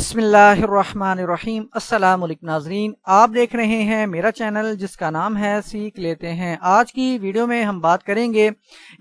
बिस्मिल्लाहिर्रहमानिर्रहीम। अस्सलाम वालेकुम नाज़रीन, आप देख रहे हैं मेरा चैनल जिसका नाम है सीख लेते हैं। आज की वीडियो में हम बात करेंगे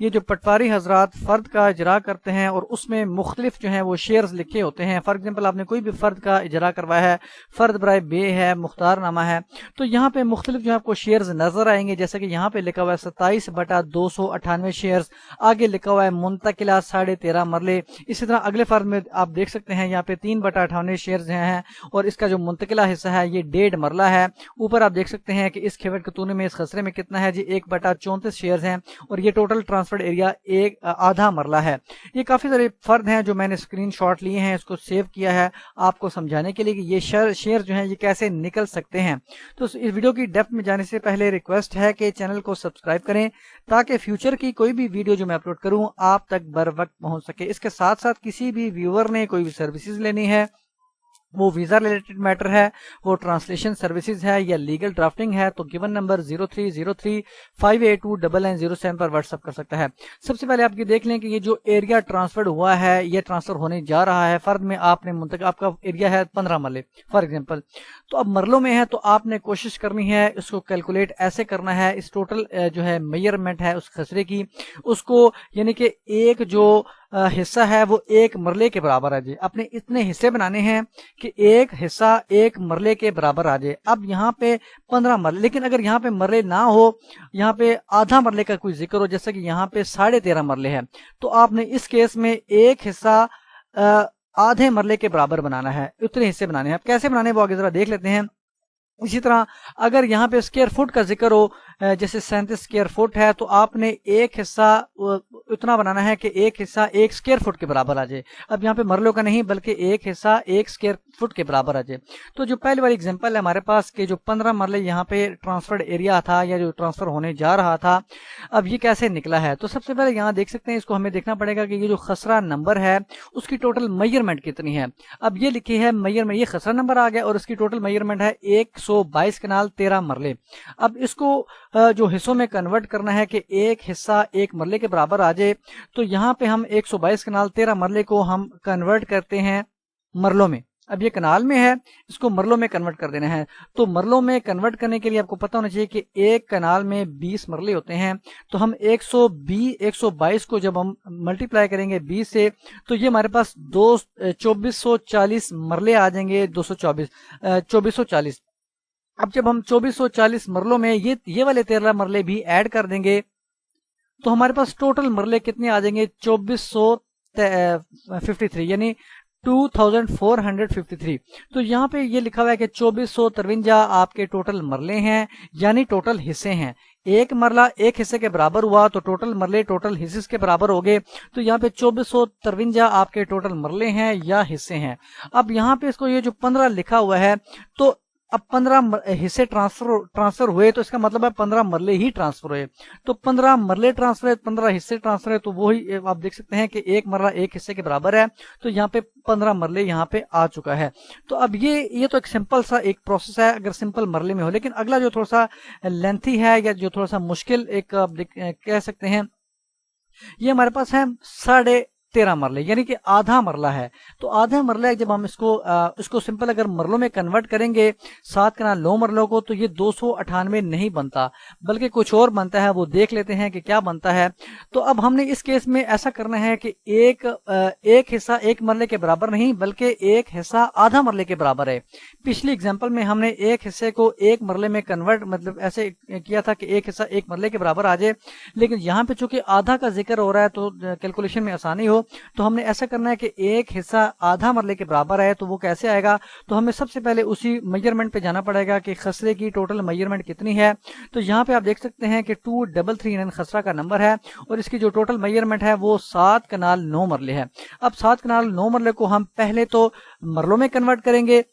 ये जो पटवारी हजरात फ़र्द का इजरा करते हैं और उसमें मुख्तलिफ जो हैं वो शेयर्स लिखे होते हैं। फॉर एग्जांपल आपने कोई भी फ़र्द का इजरा करवाया है, फ़र्द बराए बे है, मुख्तार नामा है, तो यहाँ पे मुख्तलिफ जो है आपको शेयर्स नजर आएंगे। जैसे कि यहाँ पे लिखा हुआ है 27/298 शेयर्स, आगे लिखा हुआ है मुंतकिला 13.5 मरले। इसी तरह अगले फ़र्द में आप देख सकते हैं यहाँ पे 3/58 शेयर्स हैं और इसका जो मुंतकिला हिस्सा है ये 1.5 मरला है। ऊपर आप देख सकते हैं कि इस खेवट कतूने में इस खसरे में कितना है जी, 1/34 शेयर्स हैं और ये टोटल ट्रांसफर्ड एरिया एक आधा मरला है। ये काफी सारे फर्द हैं जो मैंने स्क्रीनशॉट लिए हैं, इसको सेव किया है आपको समझाने के लिए कि ये शेयर जो हैं ये कैसे निकल सकते हैं। तो इस वीडियो की डेप्थ में जाने से पहले रिक्वेस्ट है कि चैनल को सब्सक्राइब करें ताकि फ्यूचर की कोई भी वीडियो जो मैं अपलोड करूं आप तक बर वक्त पहुंच सके। इसके साथ साथ किसी भी व्यूअर ने कोई भी सर्विसेज लेनी है, वो वीज़ा रिलेटेड मैटर है, वो ट्रांसलेशन सर्विसेज है या लीगल ड्राफ्टिंग है, तो गिवन नंबर 0303582997 पर व्हाट्सअप कर सकता है। सबसे पहले आप ये देख लें कि ये जो एरिया ट्रांसफर हुआ है ये ट्रांसफर होने जा रहा है। फर्द में आपने आपका एरिया है 15 मरले फॉर एग्जांपल, तो अब मरलों में है तो आपने कोशिश करनी है इसको कैलकुलेट ऐसे करना है, इस टोटल जो है मेजरमेंट है उस खसरे की, उसको यानी कि एक जो हिस्सा है वो एक मरले के बराबर आ जाए। अपने इतने हिस्से बनाने हैं कि एक हिस्सा एक मरले के बराबर आ जाए। अब यहाँ पे 15 मरले, लेकिन अगर यहाँ पे मरले ना हो, यहाँ पे आधा मरले का कोई जिक्र हो, जैसे कि यहाँ पे 13.5 मरले है, तो आपने इस केस में एक हिस्सा आधे मरले के बराबर बनाना है, उतने हिस्से बनाने हैं। अब कैसे बनाने वो आगे जरा देख लेते हैं। इसी तरह अगर यहाँ पे स्क्वायर फुट का जिक्र हो, जैसे 37 स्क्वायर फुट है, तो आपने एक हिस्सा उतना बनाना है कि एक हिस्सा एक स्क्वायर फुट के बराबर आ जाए। अब यहाँ पे मरलों का नहीं बल्कि एक हिस्सा एक स्क्वायर फुट के बराबर आ जाए। तो जो पहली वाली एग्जांपल है हमारे पास के जो 15 मरले यहाँ पे ट्रांसफर्ड एरिया था या जो ट्रांसफर होने जा रहा था, अब ये कैसे निकला है। तो सबसे पहले यहाँ देख सकते हैं, इसको हमें देखना पड़ेगा कि ये जो खसरा नंबर है उसकी टोटल मेजरमेंट कितनी है। अब ये लिखी है मेजरमेंट, ये खसरा नंबर आ गया और इसकी टोटल मेजरमेंट है 122 कनाल 13 मरले। अब इसको जो हिस्सों में कन्वर्ट करना है कि एक हिस्सा एक मरले के बराबर आ जाए, तो यहाँ पे हम 122 कनाल 13 मरले को हम कन्वर्ट करते हैं मरलों में। अब ये कनाल में है, इसको मरलों में कन्वर्ट कर देना है। तो मरलों में कन्वर्ट करने के लिए आपको पता होना चाहिए कि एक कनाल में 20 मरले होते हैं, तो हम 122 को जब हम मल्टीप्लाई करेंगे 20 से, तो ये हमारे पास 2440 मरले आ जाएंगे। 2440। अब जब हम 2440 मरलों में ये वाले 13 मरले भी ऐड कर देंगे तो हमारे पास टोटल मरले कितने आ जाएंगे, 2453 यानी 2453। तो यहाँ पे ये लिखा हुआ है कि 2453 आपके टोटल मरले हैं यानी टोटल हिस्से हैं। एक मरला एक हिस्से के बराबर हुआ तो टोटल मरले टोटल हिस्से के बराबर हो गए। तो यहाँ पे 2453 आपके टोटल मरले हैं या हिस्से हैं। अब यहाँ पे इसको ये जो 15 लिखा हुआ है, तो अब 15 हिस्से ट्रांसफर हुए तो इसका मतलब है 15 मरले ही ट्रांसफर हुए। तो 15 मरले ट्रांसफर है, 15 हिस्से ट्रांसफर है, तो वही आप देख सकते हैं कि एक मरला एक हिस्से के बराबर है। तो यहाँ पे 15 मरले यहाँ पे आ चुका है। तो अब ये तो एक सिंपल सा एक प्रोसेस है अगर सिंपल मरले में हो, लेकिन अगला जो थोड़ा सा लेंथी है या जो थोड़ा सा मुश्किल एक आप कह सकते हैं, ये हमारे पास है 13.5 मरले यानी कि आधा मरला है। तो आधा मरला जब हम इसको सिंपल अगर मरलों में कन्वर्ट करेंगे 7 कनाल 9 मरलों को, तो ये 298 नहीं बनता बल्कि कुछ और बनता है, वो देख लेते हैं कि क्या बनता है। तो अब हमने इस केस में ऐसा करना है कि एक हिस्सा एक मरले के बराबर नहीं बल्कि एक हिस्सा आधा मरले के बराबर है। पिछली एग्जाम्पल में हमने एक हिस्से को एक मरले में कन्वर्ट मतलब ऐसे किया था कि एक हिस्सा एक मरले के बराबर आ जाए, लेकिन यहाँ पे चूंकि आधा का जिक्र हो रहा है तो कैलकुलेशन में आसानी हो, तो हमने ऐसा करना है कि एक हिस्सा आधा मरले के बराबर है। तो वो कैसे आएगा, तो हमें सबसे पहले उसी मेजरमेंट पे जाना पड़ेगा कि खसरे की टोटल मेजरमेंट कितनी है। तो यहाँ पे आप देख सकते हैं कि 233 खसरा का नंबर है और इसकी जो टोटल मेजरमेंट है वो 7 कनाल 9 मरले है। अब 7 कनाल 9 मरले को हम पहले तो मरलों में कन्वर्ट करेंगे,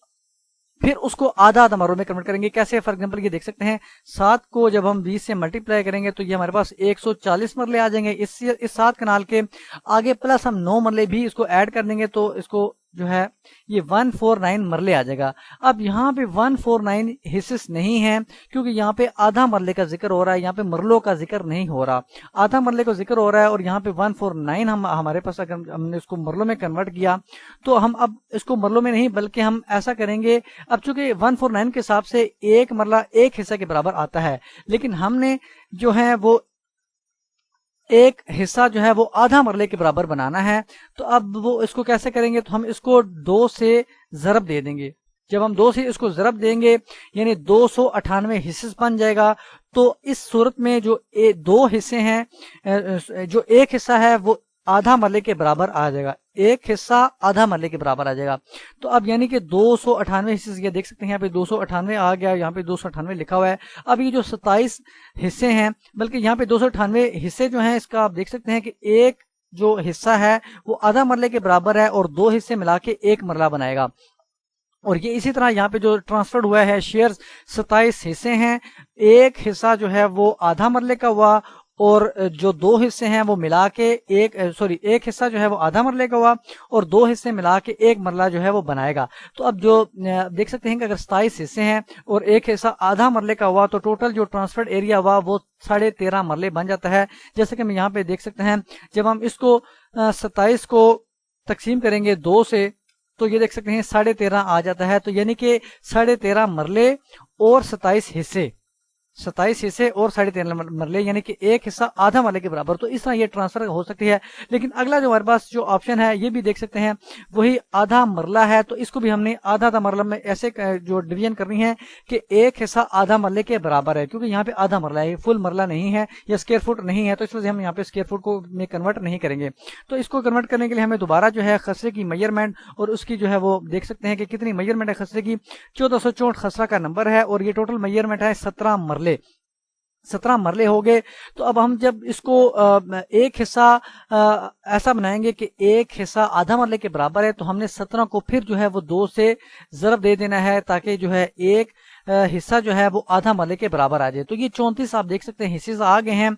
फिर उसको आधा आधा मरलों में कन्वर्ट करेंगे। कैसे, फॉर एग्जांपल ये देख सकते हैं 7 को जब हम 20 से मल्टीप्लाई करेंगे तो ये हमारे पास 140 मरले आ जाएंगे। इस 7 कनाल के आगे प्लस हम 9 मरले भी इसको ऐड कर देंगे तो इसको جو ہے یہ 149 مرلے آ جائے گا. اب یہاں پہ 149 حصص نہیں ہیں کیونکہ یہاں پہ آدھا مرلے کا ذکر ہو رہا ہے, یہاں پہ مرلوں کا ذکر نہیں ہو رہا, آدھا مرلے کا ذکر ہو رہا ہے. اور یہاں پہ 149 ہمارے پاس اگر ہم نے اس کو مرلوں میں کنورٹ کیا تو ہم اب اس کو مرلوں میں نہیں بلکہ ہم ایسا کریں گے, اب چونکہ 149 کے حساب سے ایک مرلہ ایک حصہ کے برابر آتا ہے, لیکن ہم نے جو ہے وہ ایک حصہ جو ہے وہ آدھا مرلے کے برابر بنانا ہے. تو اب وہ اس کو کیسے کریں گے, تو ہم اس کو 2 سے ضرب دے دیں گے. جب ہم 2 سے اس کو ضرب دیں گے یعنی 298 حصے بن جائے گا. تو اس صورت میں جو 2 حصے ہیں, جو ایک حصہ ہے وہ آدھا مرلے کے برابر آ جائے گا, ایک حصہ آدھا مرلے کے برابر آ جائے گا. تو اب یعنی کہ 298 حصے, یہ دیکھ سکتے ہیں یہاں پہ 298 آ گیا, یہاں پہ 298 لکھا ہوا ہے. اب یہ جو 27 حصے ہیں, بلکہ یہاں پہ 298 حصے جو ہیں, اس کا آپ دیکھ سکتے ہیں کہ ایک جو حصہ ہے وہ آدھا مرلے کے برابر ہے اور 2 حصے ملا کے ایک مرلہ بنائے گا. اور یہ اسی طرح یہاں پہ جو ٹرانسفرڈ ہوا ہے شیئر 27 حصے ہیں, ایک حصہ جو ہے وہ آدھا مرلے کا ہوا اور جو 2 حصے ہیں وہ ملا کے ایک حصہ جو ہے وہ آدھا مرلے کا ہوا اور 2 حصے ملا کے ایک مرلہ جو ہے وہ بنائے گا. تو اب جو دیکھ سکتے ہیں کہ اگر 27 حصے ہیں اور ایک حصہ آدھا مرلے کا ہوا تو ٹوٹل جو ٹرانسفرڈ ایریا ہوا وہ 13.5 مرلے بن جاتا ہے. جیسے کہ ہم یہاں پہ دیکھ سکتے ہیں, جب ہم اس کو 27 کو تقسیم کریں گے 2 سے تو یہ دیکھ سکتے ہیں 13.5 آ جاتا ہے. تو یعنی کہ 13.5 مرلے اور 27 حصے اور 13.5 مرلے یعنی کہ ایک حصہ آدھا مرلے کے برابر. تو اس طرح یہ ٹرانسفر ہو سکتی ہے. لیکن اگلا جو ہمارے پاس جو آپشن ہے یہ بھی دیکھ سکتے ہیں وہی آدھا مرلہ ہے, تو اس کو بھی ہم نے آدھا مرلہ میں ایسے جو ڈویژن کرنی ہے کہ ایک حصہ آدھا مرلے کے برابر ہے, کیونکہ یہاں پہ آدھا مرلہ ہے, فل مرلہ نہیں ہے یا اسکوائر فٹ نہیں ہے, تو اس وجہ سے ہم یہاں پہ اسکوائر فٹ کو میں کنورٹ نہیں کریں گے. تو اس کو کنورٹ کرنے کے لیے ہمیں دوبارہ جو ہے خسرے کی میجرمنٹ اور اس کی جو ہے وہ دیکھ سکتے ہیں کہ کتنی میجرمنٹ ہے خسرے کی, 1464 خسرہ کا نمبر ہے اور یہ ٹوٹل میجرمنٹ ہے 17 مرلے. 17 مرلے ہو گئے. تو اب ہم جب اس کو ایک حصہ ایسا بنائیں گے کہ ایک حصہ آدھا مرلے کے برابر ہے, تو ہم نے 17 کو پھر جو ہے وہ 2 سے ضرب دے دینا ہے تاکہ جو ہے ایک حصہ جو ہے وہ آدھا مرلے کے برابر آ جائے. تو یہ 34 آپ دیکھ سکتے ہیں حصے آ گئے ہیں,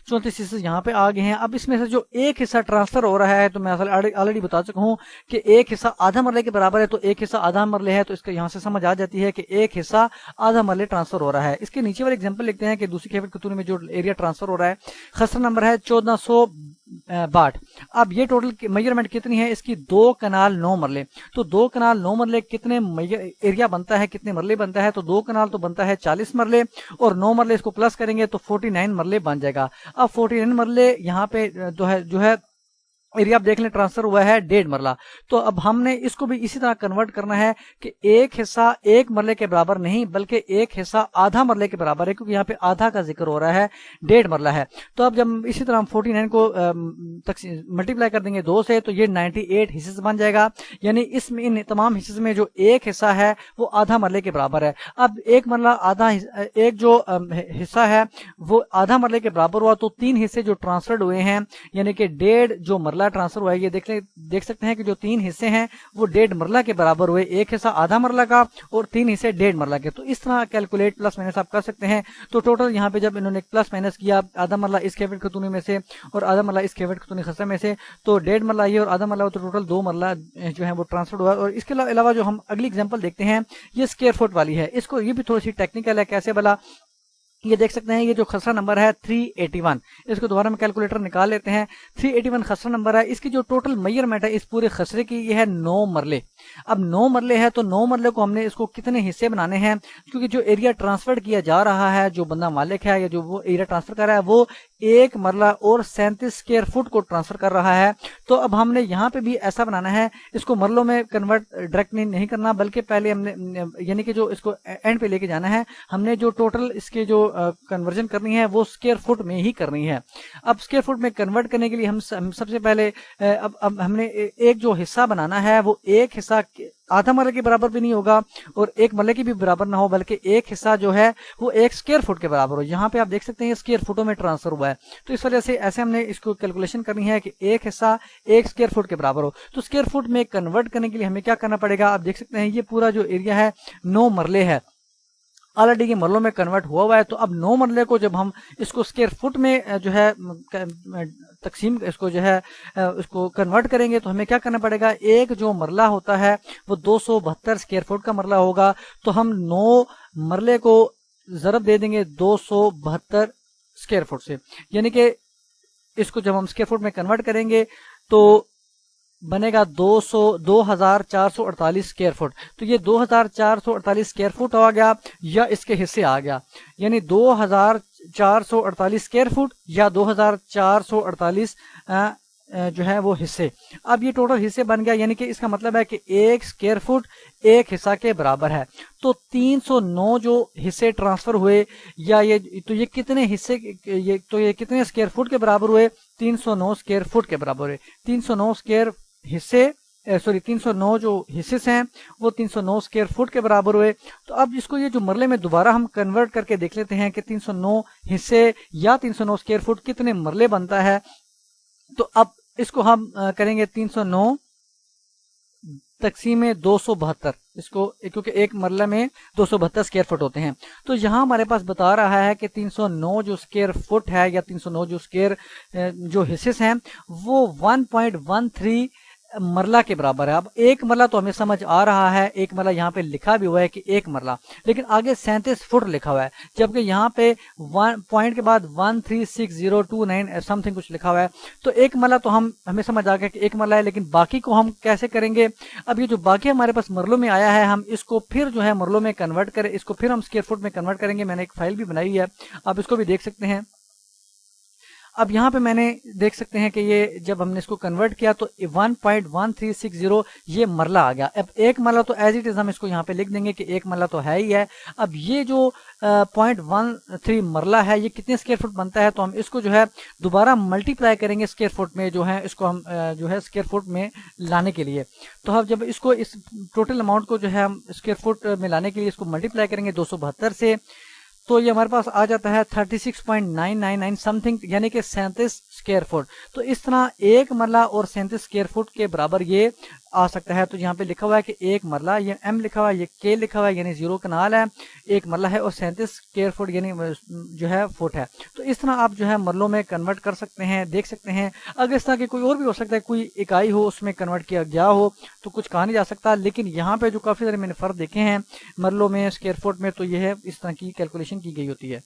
34 حصے یہاں پہ آ گئے ہیں. اب اس میں سے جو ایک حصہ ٹرانسفر ہو رہا ہے, تو میں آلریڈی بتا چکا ہوں کہ ایک حصہ آدھا مرلے کے برابر ہے, تو ایک حصہ آدھا مرلے ہے, تو اس کا یہاں سے سمجھ آ جاتی ہے کہ ایک حصہ آدھا مرلے ٹرانسفر ہو رہا ہے. اس کے نیچے والے ایگزامپل لکھتے ہیں کہ دوسری کیفیت کتونی میں جو ایریا ٹرانسفر ہو رہا ہے خسرہ نمبر ہے 1462. اب یہ ٹوٹل میجرمنٹ کتنی ہے اس کی, 2 کنال 9 مرلے. تو 2 کنال 9 مرلے کتنے ایریا بنتا ہے, کتنے مرلے بنتا ہے, تو 2 کنال تو بنتا ہے 40 مرلے اور 9 مرلے اس کو پلس کریں گے تو 49 مرلے بن جائے گا. اب 49 مرلے یہاں پہ جو ہے ایریا آپ دیکھ لیں ٹرانسفر ہوا ہے 1.5 مرلہ. تو اب ہم نے اس کو بھی اسی طرح کنورٹ کرنا ہے کہ ایک حصہ ایک مرلے کے برابر نہیں بلکہ ایک حصہ آدھا مرلے کے برابر ہے, کیونکہ یہاں پہ آدھا کا ذکر ہو رہا ہے, 1.5 مرلہ ہے. تو اب جب اسی طرح ہم 49 کو ملٹیپلائی کر دیں گے 2 سے تو یہ 98 حصے بن جائے گا. یعنی اس میں ان تمام حصے میں جو ایک حصہ ہے وہ آدھا مرلے کے برابر ہے. اب ایک مرلہ ایک جو حصہ ہے وہ آدھا مرلے کے برابر ہوا, تو 3 حصے جو ٹرانسفرڈ ہوئے ہیں یعنی کہ 1.5 جو مرلہ ٹرانسفر ہوا ہے, یہ دیکھ سکتے ہیں کہ جو 3 حصے ہیں وہ 1.5 مرلہ کے برابر ہوئے, ایک حصہ آدھا مرلہ کا اور 3 حصے 1.5 مرلہ کے. تو اس طرح کیلکولیٹ پلس مائنس آپ کر سکتے ہیں. تو ٹوٹل یہاں پہ جب انہوں نے پلس مائنس کیا آدھا مرلہ اس کیفیت خطونی میں سے اور آدھا مرلہ اس کیفیت خطونی خسرہ میں سے, تو 1.5 مرلہ یہ اور آدھا مرلہ تو ٹوٹل 2 مرلہ جو ہے وہ ٹرانسفر ہوا. اور اس کے علاوہ جو ہم اگلی ایگزامپل دیکھتے ہیں یہ اسکوائر فٹ والی ہے, اس کو یہ بھی تھوڑی سی ٹیکنیکل ہے. کیسے بلا, یہ دیکھ سکتے ہیں یہ جو خسرہ نمبر ہے 381, اس کو دوبارہ میں کیلکولیٹر نکال لیتے ہیں. 381 خسرہ نمبر ہے, اس کی جو ٹوٹل میجرمنٹ ہے اس پورے خسرے کی یہ ہے 9 مرلے. اب 9 مرلے ہے تو 9 مرلے کو ہم نے اس کو کتنے حصے بنانے ہیں, کیونکہ جو ایریا ٹرانسفر کیا جا رہا ہے, جو بندہ مالک ہے یا جو وہ ایریا ٹرانسفر کر رہا ہے وہ 1 مرلہ اور 37 اسکوائر فٹ کو ٹرانسفر کر رہا ہے. تو اب ہم نے یہاں پہ بھی ایسا بنانا ہے, اس کو مرلوں میں کنورٹ ڈائریکٹلی نہیں کرنا بلکہ پہلے ہم نے یعنی کہ جو اس کو اینڈ پہ لے کے جانا ہے, ہم نے جو ٹوٹل اس کے جو کنورژن کرنی ہے وہ اسکوائر فٹ میں ہی کرنی ہے. اب اسکوائر فٹ میں کنورٹ کرنے کے لیے ہم سب سے پہلے اب ہم نے ایک جو حصہ بنانا ہے وہ ایک حصہ آدھا مرلے کے برابر بھی نہیں ہوگا اور 1 مرلے کی بھی برابر نہ ہو, بلکہ ایک حصہ جو ہے وہ 1 اسکوائر فٹ کے برابر ہو. یہاں پہ آپ دیکھ سکتے ہیں اسکوائر فٹوں میں ٹرانسفر ہوا ہے, تو اس وجہ سے ایسے ہم نے اس کو کیلکولیشن کرنی ہے کہ ایک حصہ 1 اسکوائر فٹ کے برابر ہو. تو اسکوائر فٹ میں کنورٹ کرنے کے لیے ہمیں کیا کرنا پڑے گا, آپ دیکھ سکتے ہیں یہ پورا جو ایریا ہے 9 مرلے ہے. ऑलरेडी ये मरलों में कन्वर्ट हुआ है। तो अब 9 मरले को जब हम इसको स्क्वायर फुट में जो है तकसीम इसको जो है उसको कन्वर्ट करेंगे तो हमें क्या करना पड़ेगा, एक जो मरला होता है वो 272 स्क्वायर फुट का मरला होगा। तो हम 9 मरले को ज़रब दे देंगे 272 स्क्वायर फुट से, यानी कि इसको जब हम स्क्वायर फुट में कन्वर्ट करेंगे तो बनेगा 2448 स्क्वायर फुट। तो ये 2448 स्क्वायर फुट आ गया या इसके हिस्से आ गया, यानी 2448 स्क्वायर फुट या 2448 जो है वो हिस्से। अब ये टोटल हिस्से बन गया, यानी कि इसका मतलब है कि 1 स्क्वायर फुट 1 हिस्सा के बराबर है। तो 309 जो हिस्से ट्रांसफर हुए या ये कितने हिस्से ये कितने स्क्वायर फुट के बराबर हुए, 309 स्क्वायर फुट के बराबर हुए। 309 स्क्वायर हिस्से 309 जो हिस्से हैं वो 309 स्क्वायर फुट के बराबर हुए। तो अब इसको ये जो मरले में दोबारा हम कन्वर्ट करके देख लेते हैं कि 309 हिस्से या 309 स्क्वायर फुट कितने मरले बनता है। तो अब इसको हम करेंगे 309 तकसीम 272 इसको, क्योंकि एक मरला में 272 स्क्वायर फुट होते हैं। तो यहाँ हमारे पास बता रहा है कि 309 जो स्क्वायर फुट है या 309 जो स्क्वायर जो हिस्से हैं वो 1.13 मरला के बराबर है। अब एक मरला तो हमें समझ आ रहा है, एक मरला यहाँ पे लिखा भी हुआ है कि एक मरला, लेकिन आगे 37 फुट लिखा हुआ है, जबकि यहाँ पे पॉइंट के बाद 136.029 समथिंग कुछ लिखा हुआ है। तो एक मरला तो हमें समझ आ गया कि एक मरला है, लेकिन बाकी को हम कैसे करेंगे। अब ये जो बाकी हमारे पास मरलों में आया है, हम इसको फिर जो है मरलों में कन्वर्ट करें, इसको फिर हम स्क्वायर फुट में कन्वर्ट करेंगे। मैंने एक फाइल भी बनाई है, आप इसको भी देख सकते हैं। अब यहाँ पे मैंने देख सकते हैं कि ये जब हमने इसको कन्वर्ट किया तो 1.1360 ये मरला आ गया। अब एक मरला तो एज इट इज हम इसको यहाँ पे लिख देंगे कि एक मरला तो है ही है। अब ये जो 0.13 मरला है ये कितने स्क्वायर फुट बनता है, तो हम इसको जो है दोबारा मल्टीप्लाई करेंगे स्क्वायर फुट में, जो है इसको हम जो है स्क्वायर फुट में लाने के लिए। तो हम जब इसको इस टोटल अमाउंट को जो है हम स्क्वायर फुट में लाने के लिए इसको मल्टीप्लाई करेंगे 272 से, तो ये हमारे पास आ जाता है 36.999 समथिंग, यानी कि 37 स्क्वायर फुट। तो इस तरह एक मरला और 37 स्क्वायर फुट के बराबर ये आ सकता है। तो यहाँ पे लिखा हुआ है कि एक मरला, ये एम लिखा हुआ है, ये के लिखा हुआ है, यानी 0 कनाल है, एक मरला है और 37 स्क्वायर फुट यानी जो है फुट है। तो इस तरह आप जो है मरलों में कन्वर्ट कर सकते हैं, देख सकते हैं। अगर इस तरह की कोई और भी हो सकता है, कोई इकाई हो उसमें कन्वर्ट किया गया हो तो कुछ कहा नहीं जा सकता, लेकिन यहाँ पे जो काफ़ी सारे मैंने फ़र्क देखे हैं मरलों में स्क्वायर फुट में, तो ये है इस तरह की कैलकुलेशन की गई होती है।